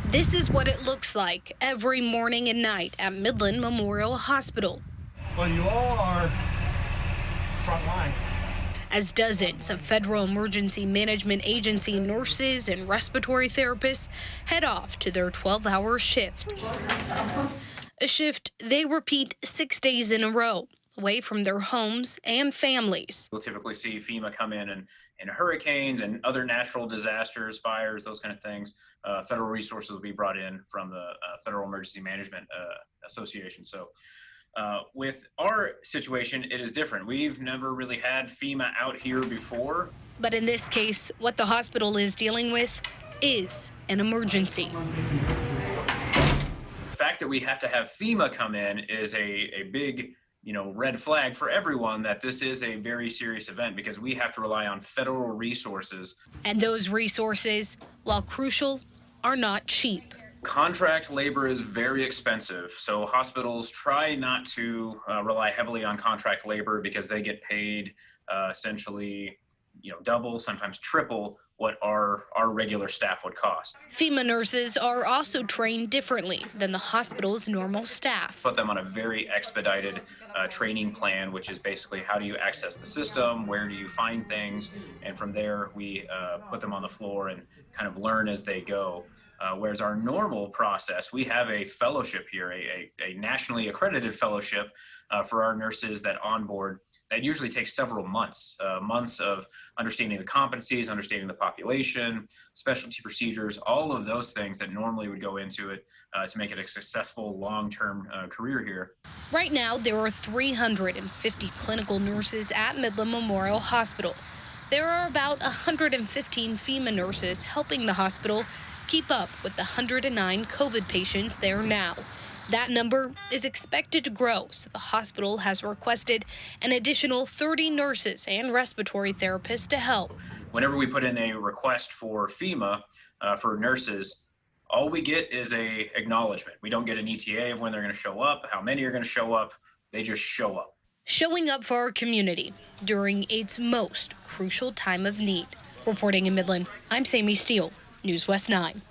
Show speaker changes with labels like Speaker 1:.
Speaker 1: This is what it looks like every morning and night at Midland Memorial Hospital.
Speaker 2: Well, you all are front line.
Speaker 1: As dozens of Federal Emergency Management Agency nurses and respiratory therapists head off to their 12-hour shift. A shift they repeat 6 days in a row, away from their homes and families.
Speaker 3: We'll typically see FEMA come in hurricanes and other natural disasters, fires, those kind of things. Federal resources will be brought in from the Federal Emergency Management Association. So with our situation, it is different. We've never really had FEMA out here before.
Speaker 1: But in this case, what the hospital is dealing with is an emergency.
Speaker 3: The fact that we have to have FEMA come in is a big red flag for everyone that this is a very serious event because we have to rely on federal resources.
Speaker 1: And those resources, while crucial, are not cheap.
Speaker 3: Contract labor is very expensive, so hospitals try not to rely heavily on contract labor because they get paid essentially, double, sometimes triple what our regular staff would cost.
Speaker 1: FEMA nurses are also trained differently than the hospital's normal staff.
Speaker 3: Put them on a very expedited training plan, which is basically how do you access the system, where do you find things, and from there we put them on the floor and kind of learn as they go. Whereas our normal process, we have a fellowship here, a nationally accredited fellowship for our nurses that onboard. That usually takes several months, months of understanding the competencies, understanding the population, specialty procedures, all of those things that normally would go into it to make it a successful long-term career here.
Speaker 1: Right now, there are 350 clinical nurses at Midland Memorial Hospital. There are about 115 FEMA nurses helping the hospital keep up with the 109 COVID patients there now. That number is expected to grow, so the hospital has requested an additional 30 nurses and respiratory therapists to help.
Speaker 3: Whenever we put in a request for FEMA for nurses, all we get is a acknowledgement. We don't get an ETA of when they're going to show up, how many are going to show up. They just show up.
Speaker 1: Showing up for our community during its most crucial time of need. Reporting in Midland, I'm Sammy Steele, News West 9.